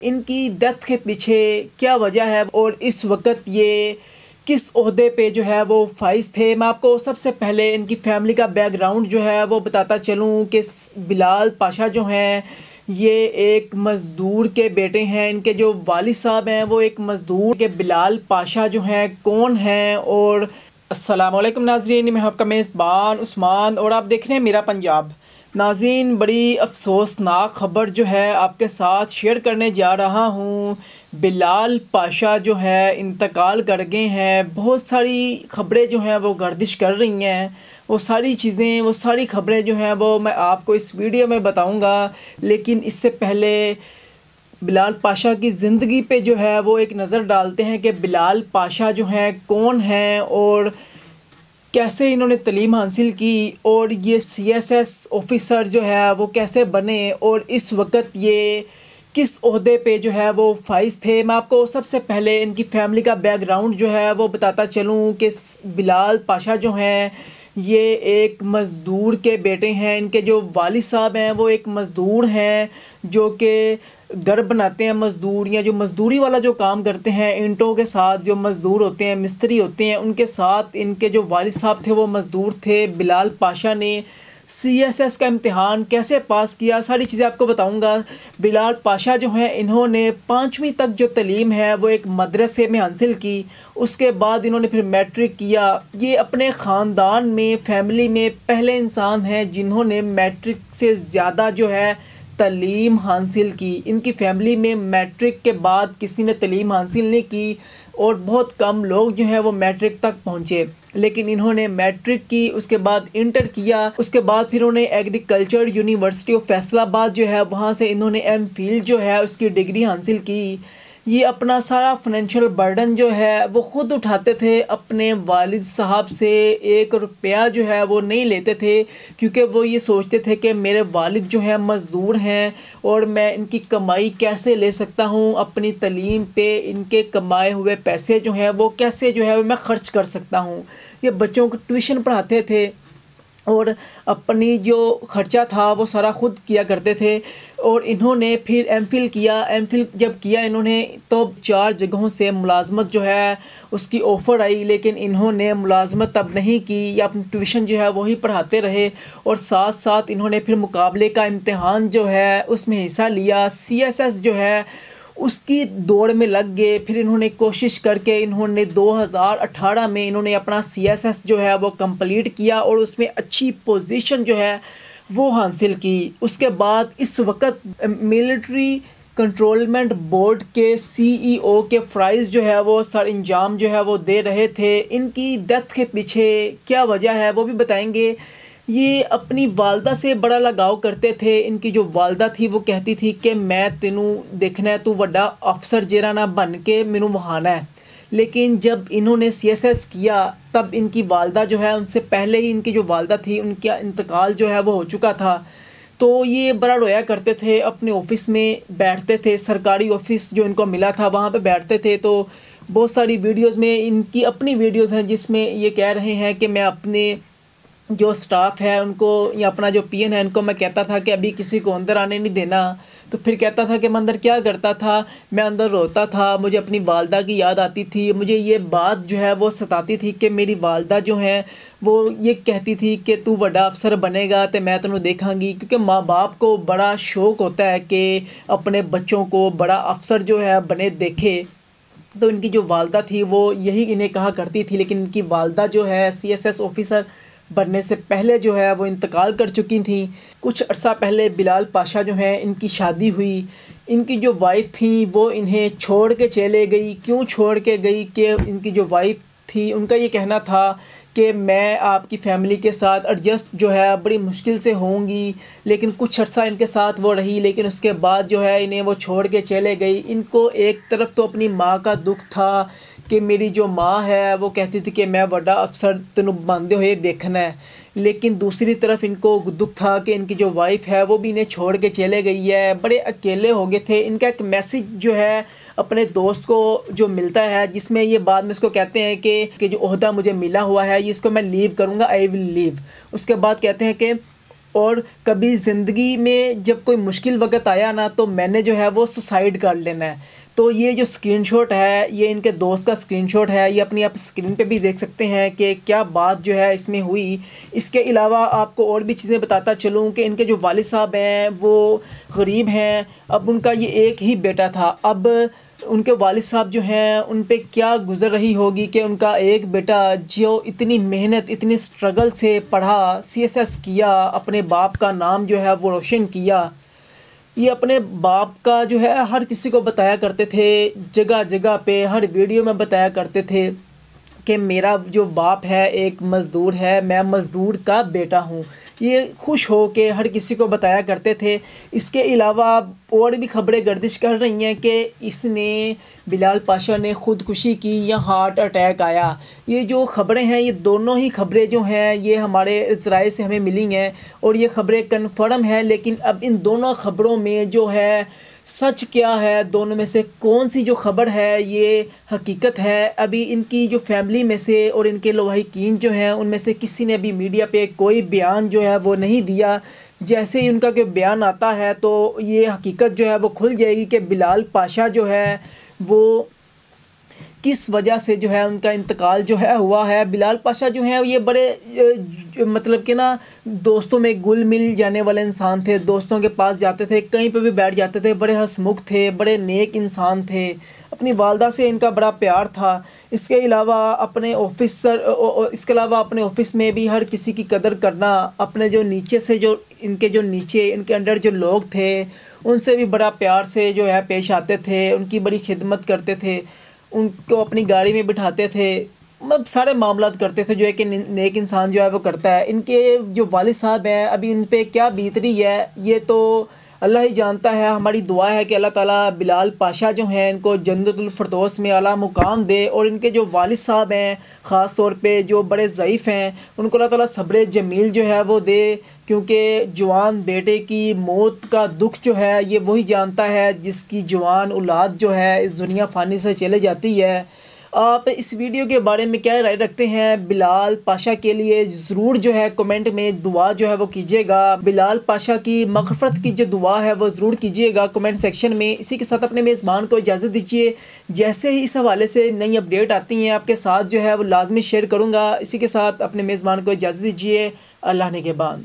ان کی ڈیتھ کے پیچھے کیا وجہ ہے اور اس وقت یہ کس عہدے پہ جو ہے وہ فائز تھے۔ میں آپ کو سب سے پہلے ان کی فیملی کا بیک گراؤنڈ جو ہے وہ بتاتا چلوں کہ بلال پاشا جو ہیں یہ ایک مزدور کے بیٹے ہیں۔ ان کے جو والد صاحب ہیں وہ ایک مزدور کے۔ بلال پاشا جو ہیں کون ہیں؟ اور السلام علیکم ناظرین، میں آپ کا میزبان عثمان اور آپ دیکھ رہے ہیں میرا پنجاب۔ ناظرین، بڑی افسوسناک خبر جو ہے آپ کے ساتھ شیئر کرنے جا رہا ہوں۔ بلال پاشا جو ہے انتقال کر گئے ہیں۔ بہت ساری خبریں جو ہیں وہ گردش کر رہی ہیں، وہ ساری خبریں جو ہیں وہ میں آپ کو اس ویڈیو میں بتاؤں گا۔ لیکن اس سے پہلے بلال پاشا کی زندگی پہ جو ہے وہ ایک نظر ڈالتے ہیں کہ بلال پاشا جو ہیں کون ہیں اور کیسے انہوں نے تعلیم حاصل کی اور یہ CSS آفیسر جو ہے وہ کیسے بنے اور اس وقت یہ کس عہدے پہ جو ہے وہ فائز تھے۔ میں آپ کو سب سے پہلے ان کی فیملی کا بیک گراؤنڈ جو ہے وہ بتاتا چلوں کہ بلال پاشا جو ہیں یہ ایک مزدور کے بیٹے ہیں۔ ان کے جو والد صاحب ہیں وہ ایک مزدور ہیں جو کہ گھر بناتے ہیں، مزدور یا جو مزدوری والا جو کام کرتے ہیں، اینٹوں کے ساتھ جو مزدور ہوتے ہیں، مستری ہوتے ہیں، ان کے ساتھ ان کے جو والد صاحب تھے وہ مزدور تھے۔ بلال پاشا نے CSS کا امتحان کیسے پاس کیا، ساری چیزیں آپ کو بتاؤں گا۔ بلال پاشا جو ہیں انہوں نے 5ویں تک جو تعلیم ہے وہ ایک مدرسے میں حاصل کی، اس کے بعد انہوں نے پھر میٹرک کیا۔ یہ اپنے خاندان میں، فیملی میں پہلے انسان ہیں جنہوں نے میٹرک سے زیادہ جو ہے تعلیم حاصل کی۔ ان کی فیملی میں میٹرک کے بعد کسی نے تعلیم حاصل نہیں کی اور بہت کم لوگ جو ہیں وہ میٹرک تک پہنچے، لیکن انہوں نے میٹرک کی، اس کے بعد انٹر کیا، اس کے بعد پھر انہوں نے ایگریکلچر یونیورسٹی آف فیصل آباد جو ہے وہاں سے انہوں نے MPhil جو ہے اس کی ڈگری حاصل کی۔ یہ اپنا سارا فائنینشیل برڈن جو ہے وہ خود اٹھاتے تھے، اپنے والد صاحب سے 1 روپیہ جو ہے وہ نہیں لیتے تھے، کیونکہ وہ یہ سوچتے تھے کہ میرے والد جو ہیں مزدور ہیں اور میں ان کی کمائی کیسے لے سکتا ہوں، اپنی تعلیم پہ ان کے کمائے ہوئے پیسے جو ہیں وہ کیسے جو ہے میں خرچ کر سکتا ہوں۔ یہ بچوں کو ٹیوشن پڑھاتے تھے اور اپنی جو خرچہ تھا وہ سارا خود کیا کرتے تھے۔ اور انہوں نے پھر MPhil کیا۔ MPhil جب کیا انہوں نے تو 4 جگہوں سے ملازمت جو ہے اس کی آفر آئی، لیکن انہوں نے ملازمت تب نہیں کی، یا اپنی ٹیوشن جو ہے وہی پڑھاتے رہے اور ساتھ ساتھ انہوں نے پھر مقابلے کا امتحان جو ہے اس میں حصہ لیا۔ CSS جو ہے اس کی دوڑ میں لگ گئے۔ پھر انہوں نے کوشش کر کے انہوں نے 2018 میں انہوں نے اپنا CSS جو ہے وہ کمپلیٹ کیا اور اس میں اچھی پوزیشن جو ہے وہ حاصل کی۔ اس کے بعد اس وقت ملٹری کنٹرولمنٹ بورڈ کے CEO کے فرائض جو ہے وہ سر انجام جو ہے وہ دے رہے تھے۔ ان کی ڈیتھ کے پیچھے کیا وجہ ہے وہ بھی بتائیں گے۔ یہ اپنی والدہ سے بڑا لگاؤ کرتے تھے۔ ان کی جو والدہ تھی وہ کہتی تھی کہ میں تینوں دیکھنا ہے، تو بڑا افسر جیرا نہ بن کے مینوں وہانا ہے۔ لیکن جب انہوں نے CSS کیا تب ان کی والدہ جو ہے، ان سے پہلے ہی ان کی جو والدہ تھی ان کا انتقال جو ہے وہ ہو چکا تھا، تو یہ بڑا رویا کرتے تھے، اپنے آفس میں بیٹھتے تھے، سرکاری آفس جو ان کو ملا تھا وہاں پہ بیٹھتے تھے۔ تو بہت ساری ویڈیوز میں ان کی اپنی ویڈیوز ہیں جس میں یہ کہہ رہے ہیں کہ میں اپنے جو سٹاف ہے ان کو یا اپنا جو PN ہے ان کو میں کہتا تھا کہ ابھی کسی کو اندر آنے نہیں دینا، تو پھر کہتا تھا کہ میں اندر کیا کرتا تھا، میں اندر روتا تھا، مجھے اپنی والدہ کی یاد آتی تھی، مجھے یہ بات جو ہے وہ ستاتی تھی کہ میری والدہ جو ہیں وہ یہ کہتی تھی کہ تو بڑا افسر بنے گا تو میں تینوں دیکھاں گی، کیونکہ ماں باپ کو بڑا شوق ہوتا ہے کہ اپنے بچوں کو بڑا افسر جو ہے بنے دیکھے۔ تو ان کی جو والدہ تھی وہ یہی انہیں کہا کرتی تھی، لیکن ان کی والدہ جو ہے CSS آفیسر بننے سے پہلے جو ہے وہ انتقال کر چکی تھیں۔ کچھ عرصہ پہلے بلال پاشا جو ہیں ان کی شادی ہوئی، ان کی جو وائف تھیں وہ انہیں چھوڑ کے چلے گئی۔ کیوں چھوڑ کے گئی کہ ان کی جو وائف تھی ان کا یہ کہنا تھا کہ میں آپ کی فیملی کے ساتھ ایڈجسٹ جو ہے بڑی مشکل سے ہوں گی، لیکن کچھ عرصہ ان کے ساتھ وہ رہی، لیکن اس کے بعد جو ہے انہیں وہ چھوڑ کے چلے گئی۔ ان کو ایک طرف تو اپنی ماں کا دکھ تھا کہ میری جو ماں ہے وہ کہتی تھی کہ میں بڑا افسر تینوں باندھے ہوئے دیکھنا ہے، لیکن دوسری طرف ان کو دکھ تھا کہ ان کی جو وائف ہے وہ بھی انہیں چھوڑ کے چلے گئی ہے، بڑے اکیلے ہو گئے تھے۔ ان کا ایک میسیج جو ہے اپنے دوست کو جو ملتا ہے، جس میں یہ بعد میں اس کو کہتے ہیں کہ جو عہدہ مجھے ملا ہوا ہے اس کو میں لیو کروں گا، آئی ول لیو۔ اس کے بعد کہتے ہیں کہ اور کبھی زندگی میں جب کوئی مشکل وقت آیا نا تو میں نے جو ہے وہ سوسائڈ کر لینا ہے۔ تو یہ جو اسکرین شاٹ ہے یہ ان کے دوست کا اسکرین شاٹ ہے، یہ اپنی آپ اسکرین پہ بھی دیکھ سکتے ہیں کہ کیا بات جو ہے اس میں ہوئی۔ اس کے علاوہ آپ کو اور بھی چیزیں بتاتا چلوں کہ ان کے جو والد صاحب ہیں وہ غریب ہیں، اب ان کا یہ ایک ہی بیٹا تھا، اب ان کے والد صاحب جو ہیں ان پہ کیا گزر رہی ہوگی کہ ان کا ایک بیٹا جو اتنی محنت اتنی سٹرگل سے پڑھا، CSS کیا، اپنے باپ کا نام جو ہے وہ روشن کیا۔ یہ اپنے باپ کا جو ہے ہر کسی کو بتایا کرتے تھے، جگہ جگہ پہ ہر ویڈیو میں بتایا کرتے تھے کہ میرا جو باپ ہے ایک مزدور ہے، میں مزدور کا بیٹا ہوں۔ یہ خوش ہو کے ہر کسی کو بتایا کرتے تھے۔ اس کے علاوہ اور بھی خبریں گردش کر رہی ہیں کہ اس نے بلال پاشا نے خودکشی کی یا ہارٹ اٹیک آیا۔ یہ جو خبریں ہیں یہ دونوں ہی خبریں جو ہیں یہ ہمارے ذرائع سے ہمیں ملی ہیں اور یہ خبریں کنفرم ہیں، لیکن اب ان دونوں خبروں میں جو ہے سچ کیا ہے، دونوں میں سے کون سی جو خبر ہے یہ حقیقت ہے، ابھی ان کی جو فیملی میں سے اور ان کے لواحقین جو ہیں ان میں سے کسی نے بھی میڈیا پہ کوئی بیان جو ہے وہ نہیں دیا۔ جیسے ہی ان کا کوئی بیان آتا ہے تو یہ حقیقت جو ہے وہ کھل جائے گی کہ بلال پاشا جو ہے وہ کس وجہ سے جو ہے ان کا انتقال جو ہے ہوا ہے۔ بلال پاشا جو ہیں یہ بڑے مطلب کہ نا دوستوں میں گل مل جانے والے انسان تھے، دوستوں کے پاس جاتے تھے، کہیں پہ بھی بیٹھ جاتے تھے، بڑے ہنسمکھ تھے، بڑے نیک انسان تھے، اپنی والدہ سے ان کا بڑا پیار تھا۔ اس کے علاوہ اپنے آفس میں بھی ہر کسی کی قدر کرنا، اپنے جو نیچے سے جو ان کے انڈر جو لوگ تھے ان سے بھی بڑا پیار سے جو ہے پیش آتے تھے، ان کی بڑی خدمت کرتے تھے، ان کو اپنی گاڑی میں بٹھاتے تھے، سارے معاملات کرتے تھے جو ہے کہ نیک انسان جو ہے وہ کرتا ہے۔ ان کے جو والد صاحب ہیں ابھی ان پہ کیا بیت رہی ہے یہ تو اللہ ہی جانتا ہے۔ ہماری دعا ہے کہ اللہ تعالیٰ بلال پاشا جو ہیں ان کو جنت الفردوس میں اعلیٰ مقام دے، اور ان کے جو والد صاحب ہیں خاص طور پہ جو بڑے ضعیف ہیں ان کو اللہ تعالیٰ صبر جمیل جو ہے وہ دے، کیونکہ جوان بیٹے کی موت کا دکھ جو ہے یہ وہی جانتا ہے جس کی جوان اولاد جو ہے اس دنیا فانی سے چلے جاتی ہے۔ آپ اس ویڈیو کے بارے میں کیا رائے رکھتے ہیں؟ بلال پاشا کے لیے ضرور جو ہے کمنٹ میں دعا جو ہے وہ کیجیے گا، بلال پاشا کی مغفرت کی جو دعا ہے وہ ضرور کیجیے گا کمنٹ سیکشن میں۔ اسی کے ساتھ اپنے میزبان کو اجازت دیجیے، جیسے ہی اس حوالے سے نئی اپڈیٹ آتی ہیں آپ کے ساتھ جو ہے وہ لازمی شیئر کروں گا۔ اسی کے ساتھ اپنے میزبان کو اجازت دیجیے، اللہ نگہبان۔